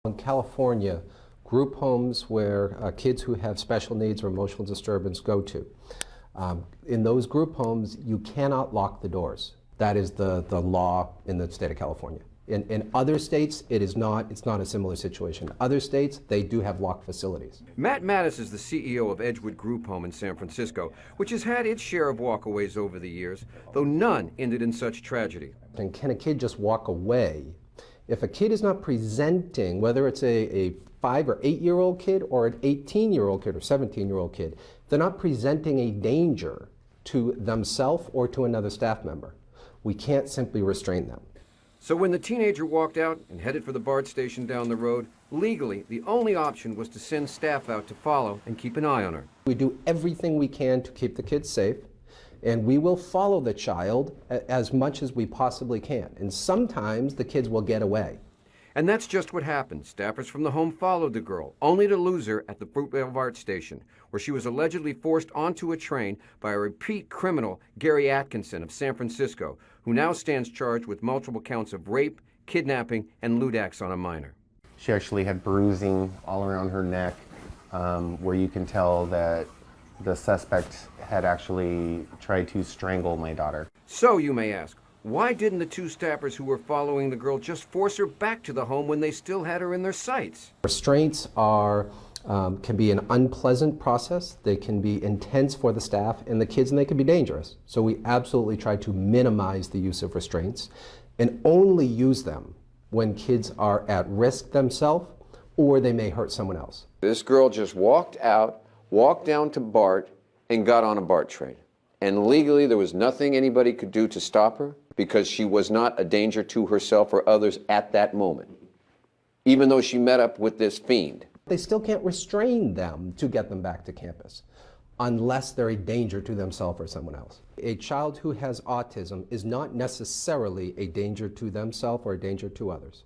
In California, group homes where kids who have special needs or emotional disturbance go to. In those group homes, you cannot lock the doors. That is the law in the state of California. In other states, it's not a similar situation. Other states, they do have locked facilities. Matt Mattis is the CEO of Edgewood Group Home in San Francisco, which has had its share of walkaways over the years, though none ended in such tragedy. And can a kid just walk away? If a kid is not presenting, whether it's a 5 or 8-year-old kid or an 18-year-old kid or 17-year-old kid, they're not presenting a danger to themselves or to another staff member, we can't simply restrain them. So when the teenager walked out and headed for the BART station down the road, legally, the only option was to send staff out to follow and keep an eye on her. We do everything we can to keep the kids safe, and we will follow the child as much as we possibly can. And sometimes the kids will get away. And that's just what happened. Staffers from the home followed the girl, only to lose her at the Fruitvale BART station, where she was allegedly forced onto a train by a repeat criminal, Gary Atkinson of San Francisco, who now stands charged with multiple counts of rape, kidnapping, and lewd acts on a minor. She actually had bruising all around her neck, where you can tell that the suspect had actually tried to strangle my daughter. So, you may ask, why didn't the two staffers who were following the girl just force her back to the home when they still had her in their sights? Restraints can be an unpleasant process. They can be intense for the staff and the kids, and they can be dangerous. So we absolutely try to minimize the use of restraints and only use them when kids are at risk themselves or they may hurt someone else. This girl just walked out, walked down to BART, and got on a BART train. And legally, there was nothing anybody could do to stop her because she was not a danger to herself or others at that moment, even though she met up with this fiend. They still can't restrain them to get them back to campus unless they're a danger to themselves or someone else. A child who has autism is not necessarily a danger to themselves or a danger to others.